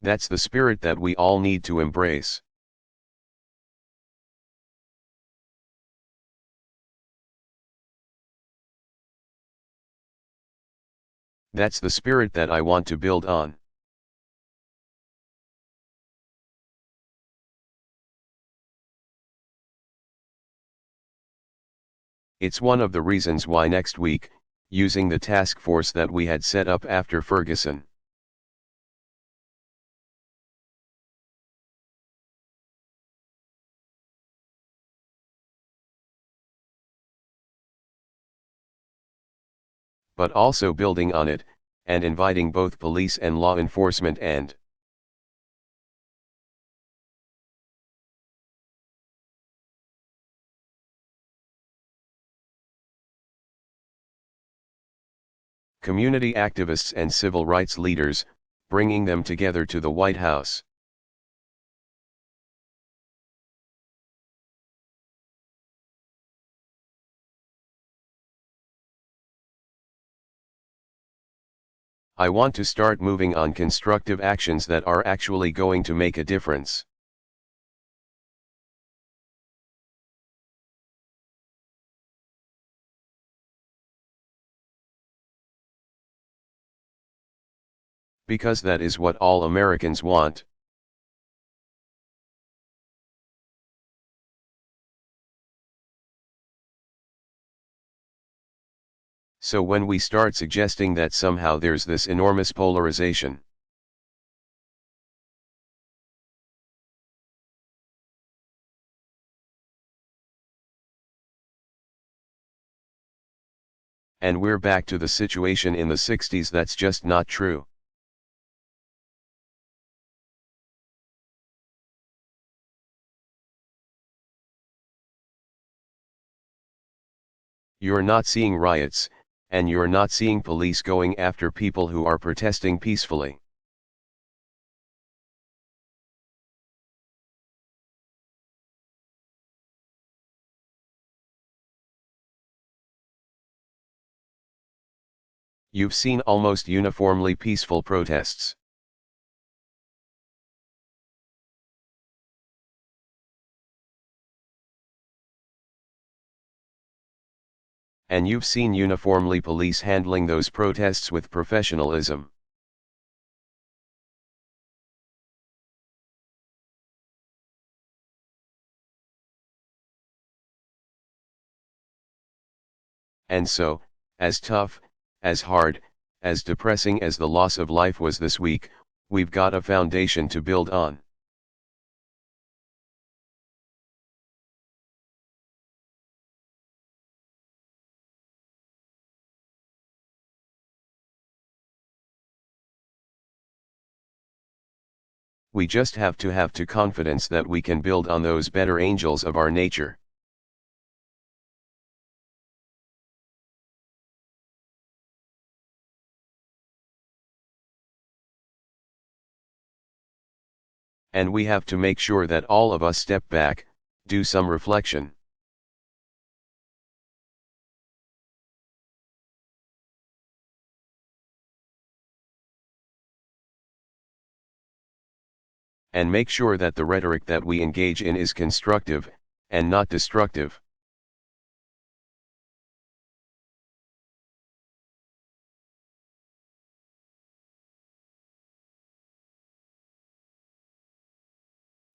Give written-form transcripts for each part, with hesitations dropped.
That's the spirit that we all need to embrace. That's the spirit that I want to build on. It's one of the reasons why next week, using the task force that we had set up after Ferguson, but also building on it, and inviting both police and law enforcement and community activists and civil rights leaders, bringing them together to the White House. I want to start moving on constructive actions that are actually going to make a difference. Because that is what all Americans want. So when we start suggesting that somehow there's this enormous polarization, and we're back to the situation in the 60s, that's just not true. You're not seeing riots, and you're not seeing police going after people who are protesting peacefully. You've seen almost uniformly peaceful protests. And you've seen uniformly police handling those protests with professionalism. And so, as tough, as hard, as depressing as the loss of life was this week, we've got a foundation to build on. We just have to confidence that we can build on those better angels of our nature. And we have to make sure that all of us step back, do some reflection. And make sure that the rhetoric that we engage in is constructive, and not destructive.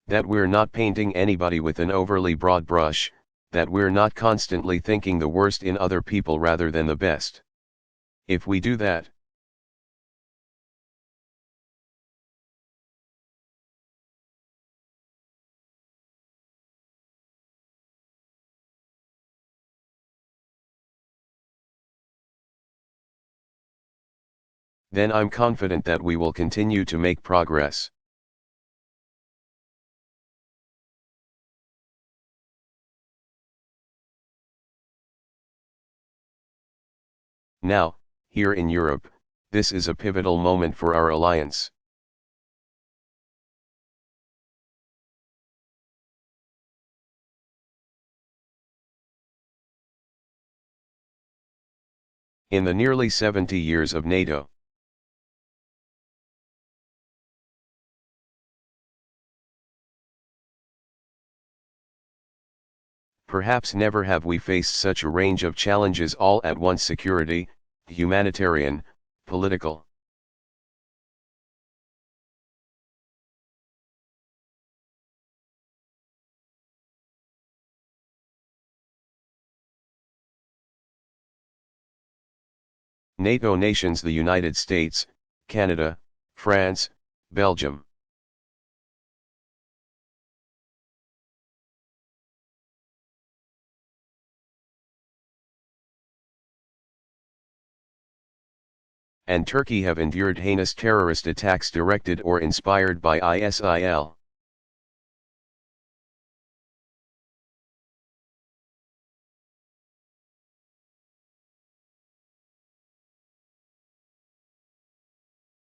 That we're not painting anybody with an overly broad brush, that we're not constantly thinking the worst in other people rather than the best. If we do that, then I'm confident that we will continue to make progress. Now, here in Europe, this is a pivotal moment for our alliance. In the nearly 70 years of NATO, Perhaps never have we faced such a range of challenges all at once: security, humanitarian, political. NATO nations: the United States, Canada, France, Belgium. And Turkey have endured heinous terrorist attacks directed or inspired by ISIL.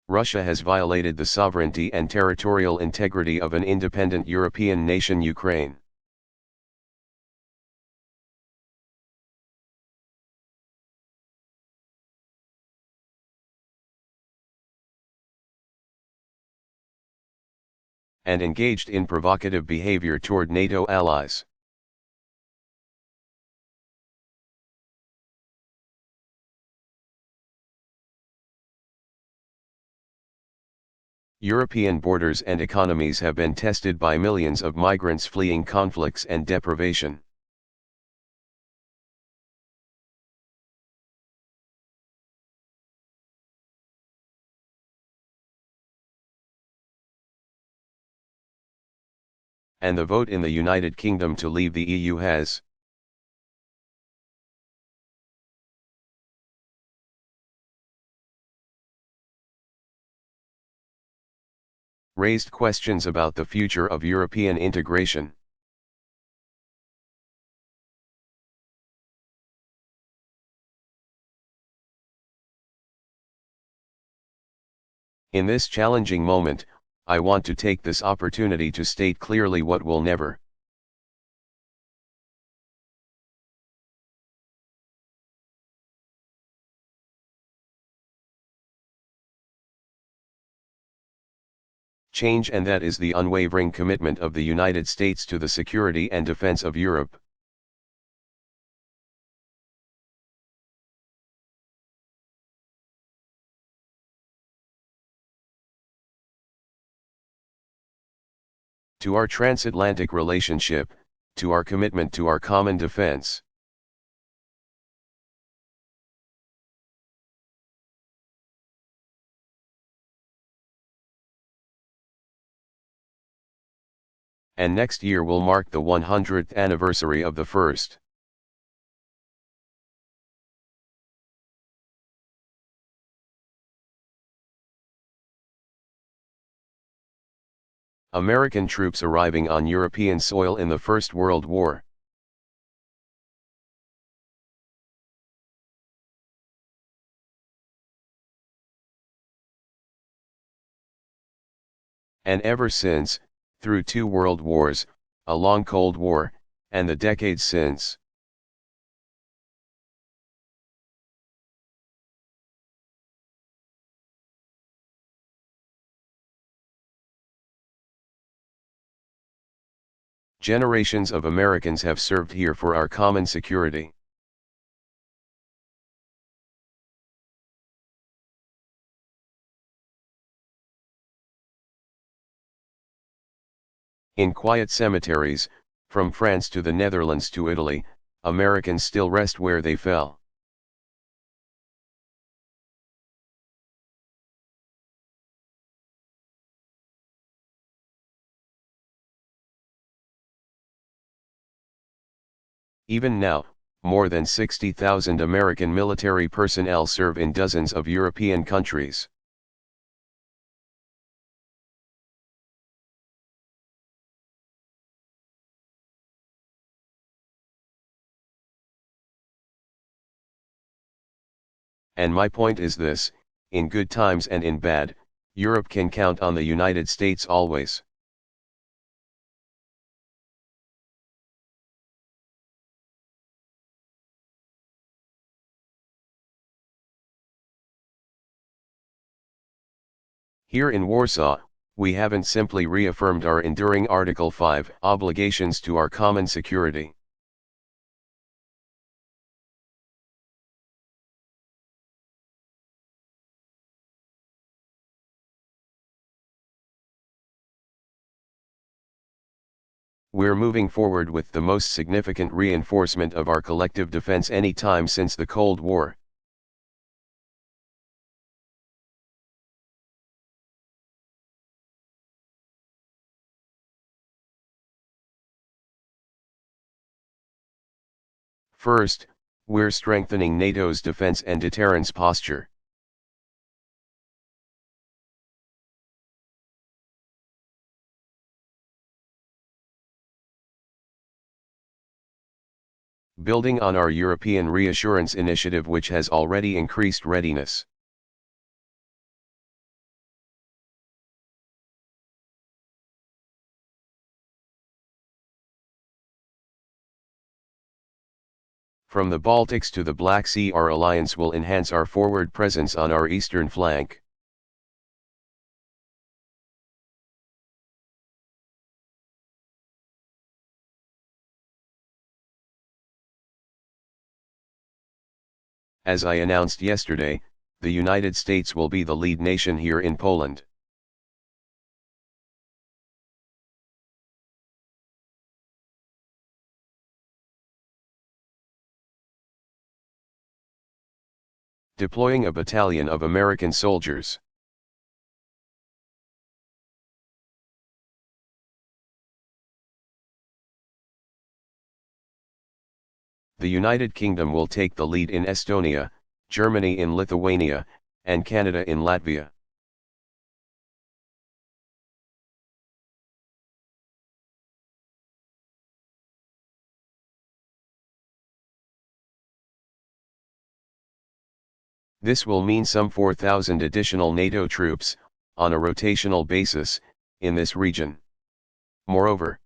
Russia has violated the sovereignty and territorial integrity of an independent European nation, Ukraine. And engaged in provocative behavior toward NATO allies. European borders and economies have been tested by millions of migrants fleeing conflicts and deprivation. And the vote in the United Kingdom to leave the EU has raised questions about the future of European integration. In this challenging moment, I want to take this opportunity to state clearly what will never change, and that is the unwavering commitment of the United States to the security and defense of Europe. To our transatlantic relationship, to our commitment to our common defense. And next year will mark the 100th anniversary of the first American troops arriving on European soil in the First World War. And ever since, through 2 world wars, a long Cold War, and the decades since. Generations of Americans have served here for our common security. In quiet cemeteries, from France to the Netherlands to Italy, Americans still rest where they fell. Even now, more than 60,000 American military personnel serve in dozens of European countries. And my point is this: in good times and in bad, Europe can count on the United States always. Here in Warsaw, we haven't simply reaffirmed our enduring Article 5 obligations to our common security. We're moving forward with the most significant reinforcement of our collective defense any time since the Cold War. First, we're strengthening NATO's defense and deterrence posture. Building on our European Reassurance Initiative, which has already increased readiness. From the Baltics to the Black Sea, our alliance will enhance our forward presence on our eastern flank. As I announced yesterday, the United States will be the lead nation here in Poland. Deploying a battalion of American soldiers. The United Kingdom will take the lead in Estonia, Germany in Lithuania, and Canada in Latvia. This will mean some 4,000 additional NATO troops, on a rotational basis, in this region. Moreover,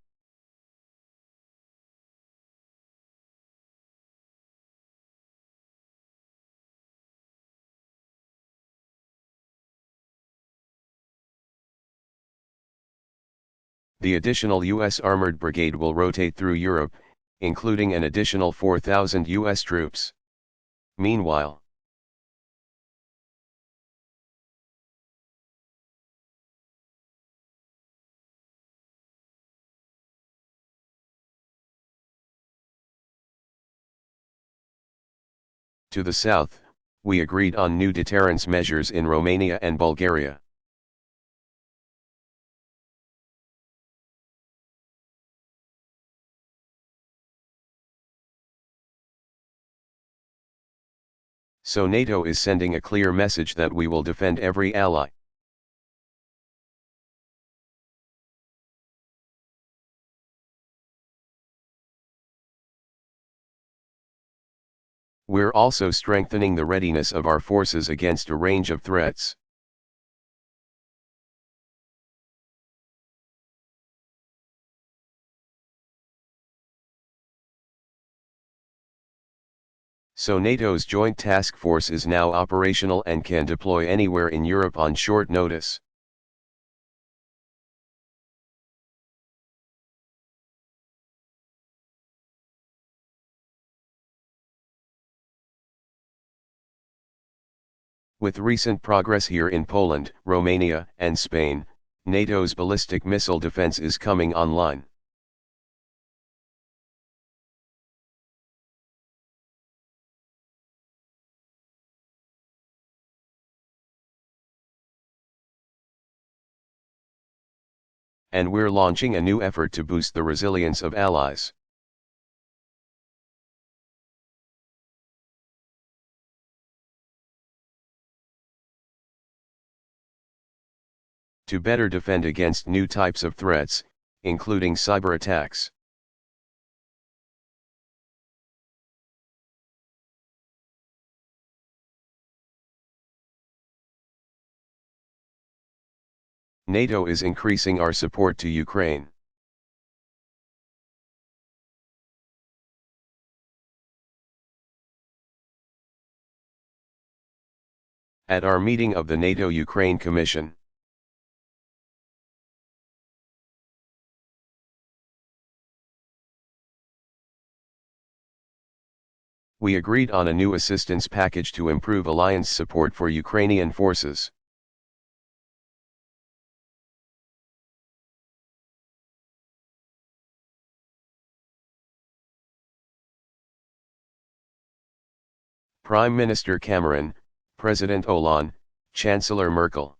the additional U.S. Armored Brigade will rotate through Europe, including an additional 4,000 U.S. troops. Meanwhile, to the south, we agreed on new deterrence measures in Romania and Bulgaria. So NATO is sending a clear message that we will defend every ally. We're also strengthening the readiness of our forces against a range of threats. So NATO's Joint Task Force is now operational and can deploy anywhere in Europe on short notice. With recent progress here in Poland, Romania, and Spain, NATO's ballistic missile defense is coming online. And we're launching a new effort to boost the resilience of allies. To better defend against new types of threats, including cyber attacks. NATO is increasing our support to Ukraine. At our meeting of the NATO-Ukraine Commission, we agreed on a new assistance package to improve alliance support for Ukrainian forces. Prime Minister Cameron, President Hollande, Chancellor Merkel.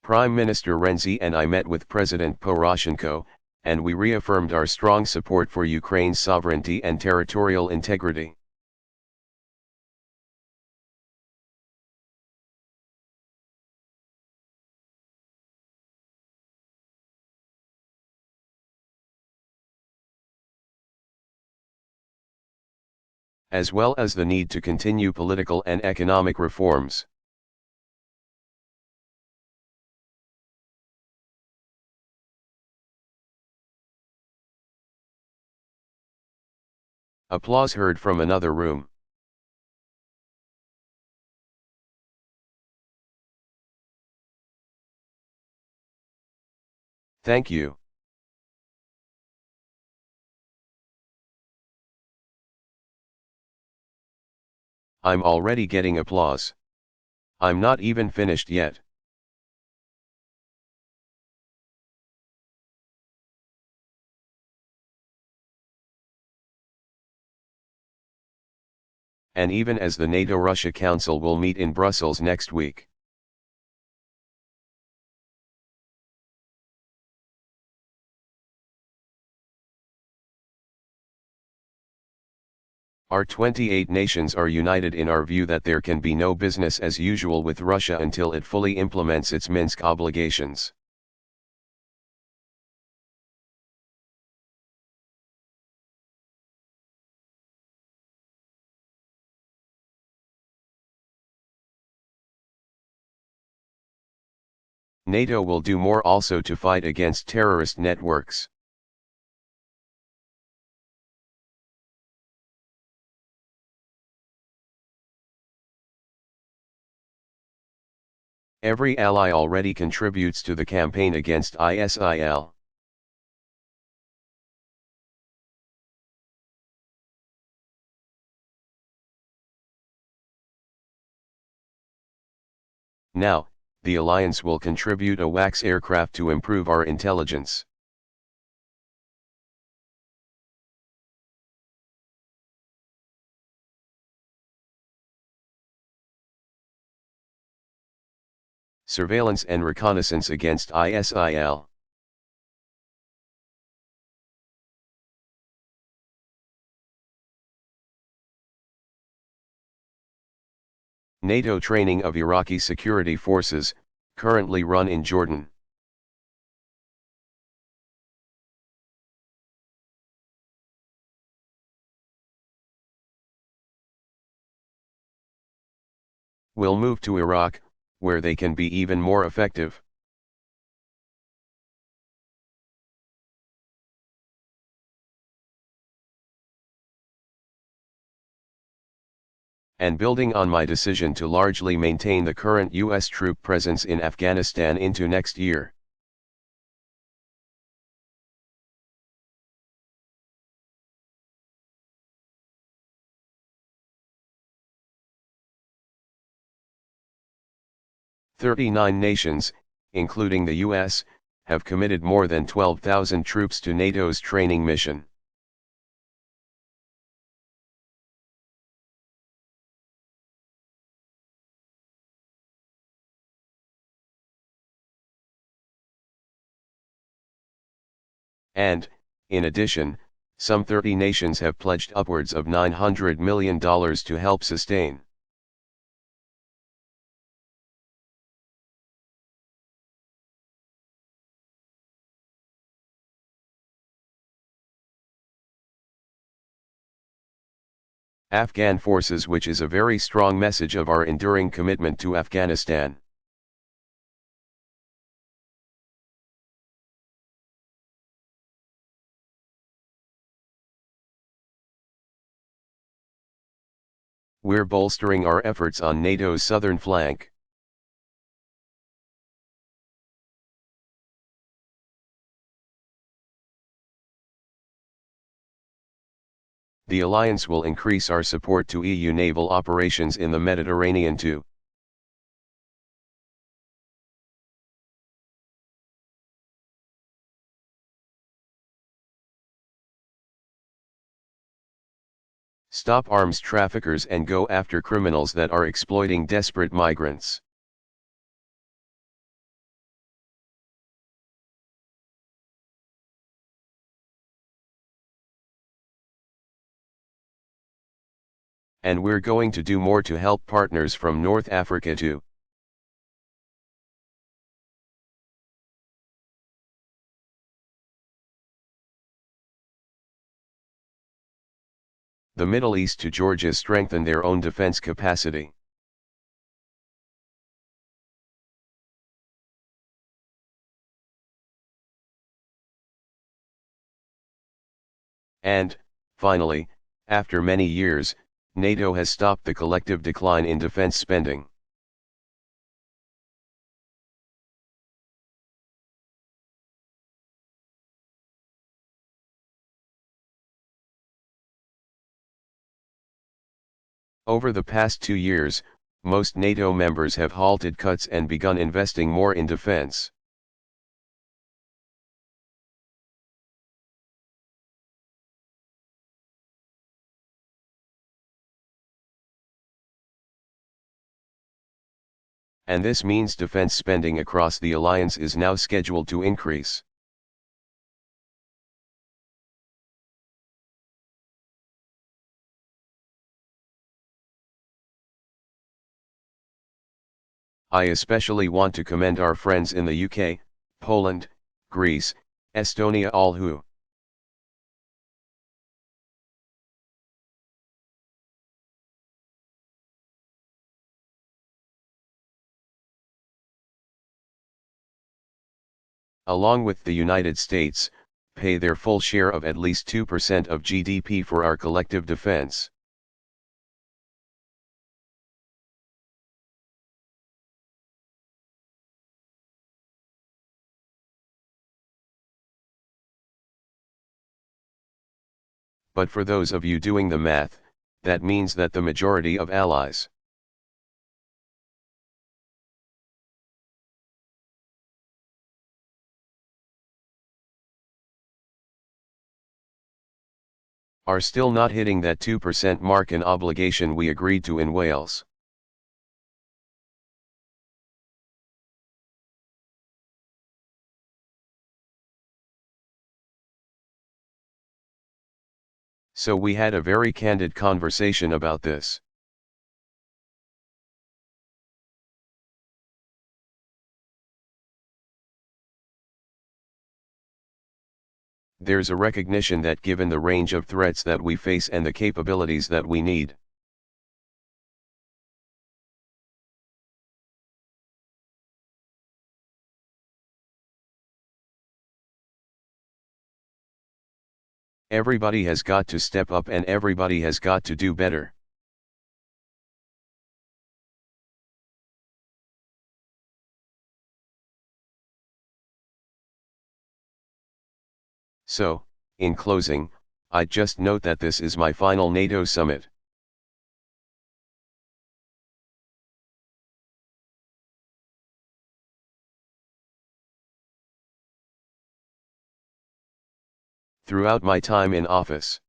Prime Minister Renzi and I met with President Poroshenko, and we reaffirmed our strong support for Ukraine's sovereignty and territorial integrity. As well as the need to continue political and economic reforms. Applause heard from another room. Thank you. I'm already getting applause. I'm not even finished yet. And even as the NATO-Russia Council will meet in Brussels next week. Our 28 nations are united in our view that there can be no business as usual with Russia until it fully implements its Minsk obligations. NATO will do more also to fight against terrorist networks. Every ally already contributes to the campaign against ISIL. Now, the alliance will contribute a WACS aircraft to improve our intelligence. Surveillance and reconnaissance against ISIL. NATO training of Iraqi security forces, currently run in Jordan. Will move to Iraq, where they can be even more effective. And building on my decision to largely maintain the current U.S. troop presence in Afghanistan into next year. "39 nations, including the U.S., have committed more than 12,000 troops to NATO's training mission. And, in addition, some 30 nations have pledged upwards of $900 million to help sustain. Afghan forces, which is a very strong message of our enduring commitment to Afghanistan. We're bolstering our efforts on NATO's southern flank. The alliance will increase our support to EU naval operations in the Mediterranean too. Stop arms traffickers and go after criminals that are exploiting desperate migrants. And we're going to do more to help partners from North Africa too. The Middle East to Georgia strengthen their own defense capacity. And, finally, after many years, NATO has stopped the collective decline in defense spending. Over the past 2 years, most NATO members have halted cuts and begun investing more in defense. And this means defense spending across the alliance is now scheduled to increase. I especially want to commend our friends in the UK, Poland, Greece, Estonia, all who along with the United States, pay their full share of at least 2% of GDP for our collective defense. But for those of you doing the math, that means that the majority of allies are still not hitting that 2% mark, an obligation we agreed to in Wales. So we had a very candid conversation about this. There's a recognition that given the range of threats that we face and the capabilities that we need, everybody has got to step up and everybody has got to do better. So, in closing, I'd just note that this is my final NATO summit. Throughout my time in office,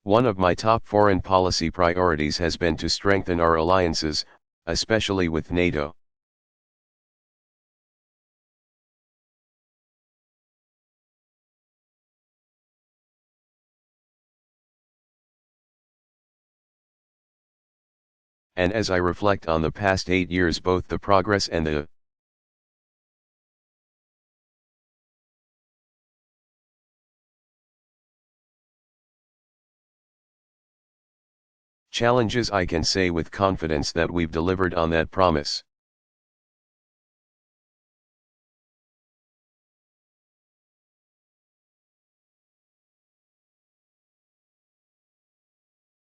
one of my top foreign policy priorities has been to strengthen our alliances, especially with NATO. And as I reflect on the past 8 years, both the progress and the challenges, I can say with confidence that we've delivered on that promise.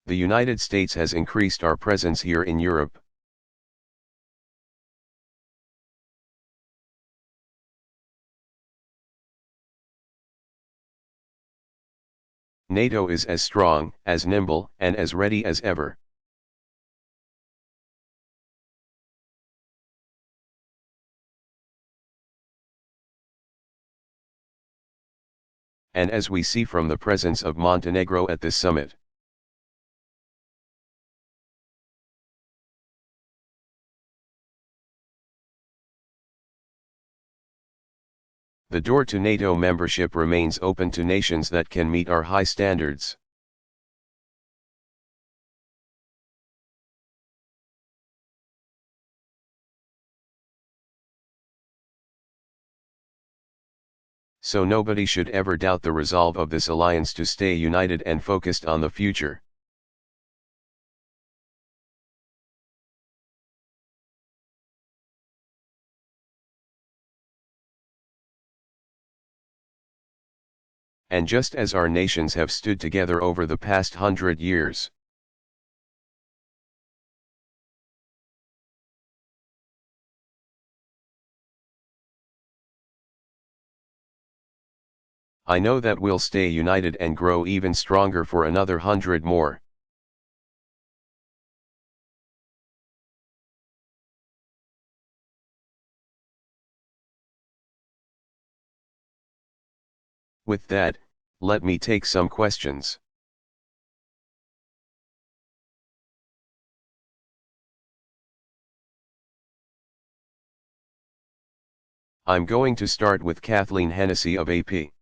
The United States has increased our presence here in Europe. NATO is as strong, as nimble, and as ready as ever. and as we see from the presence of Montenegro at this summit. The door to NATO membership remains open to nations that can meet our high standards. So nobody should ever doubt the resolve of this alliance to stay united and focused on the future. And just as our nations have stood together over the past 100 years, I know that we'll stay united and grow even stronger for another 100 more. With that, let me take some questions. I'm going to start with Kathleen Hennessy of AP.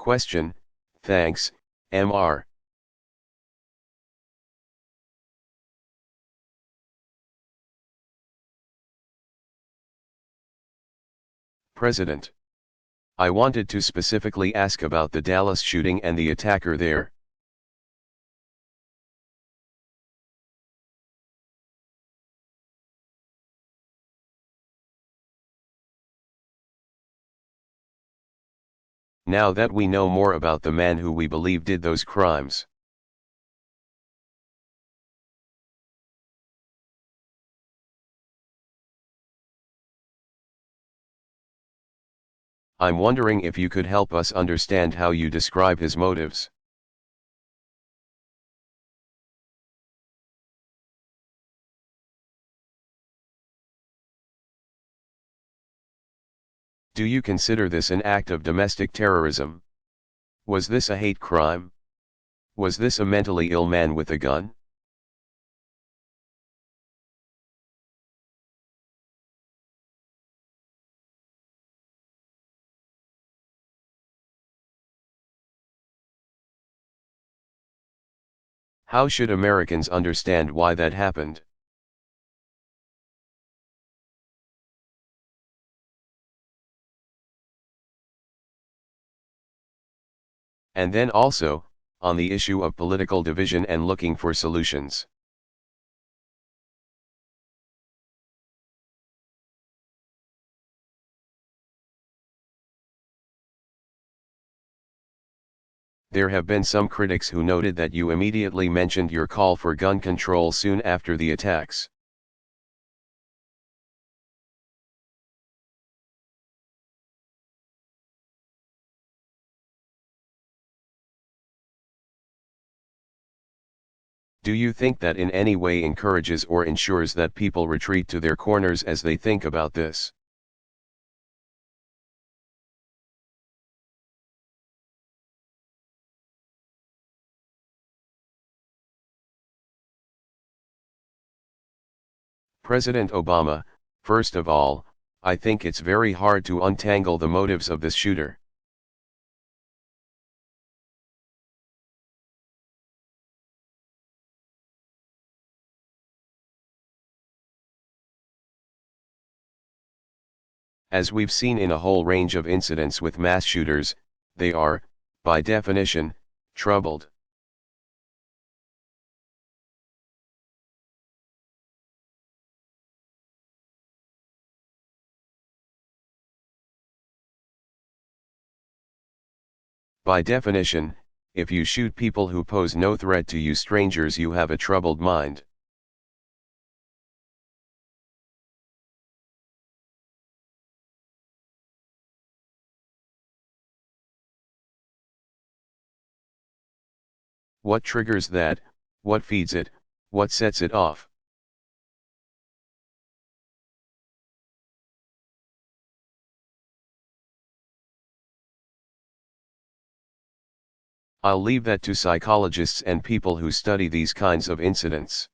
Question, thanks, Mr. President. I wanted to specifically ask about the Dallas shooting and the attacker there. Now that we know more about the man who we believe did those crimes, I'm wondering if you could help us understand how you describe his motives. Do you consider this an act of domestic terrorism? Was this a hate crime? Was this a mentally ill man with a gun? How should Americans understand why that happened? And then also, on the issue of political division and looking for solutions. There have been some critics who noted that you immediately mentioned your call for gun control soon after the attacks. Do you think that in any way encourages or ensures that people retreat to their corners as they think about this? President Obama, first of all, I think it's very hard to untangle the motives of this shooter. As we've seen in a whole range of incidents with mass shooters, they are, by definition, troubled. By definition, if you shoot people who pose no threat to you strangers, you have a troubled mind. What triggers that, what feeds it, what sets it off? I'll leave that to psychologists and people who study these kinds of incidents.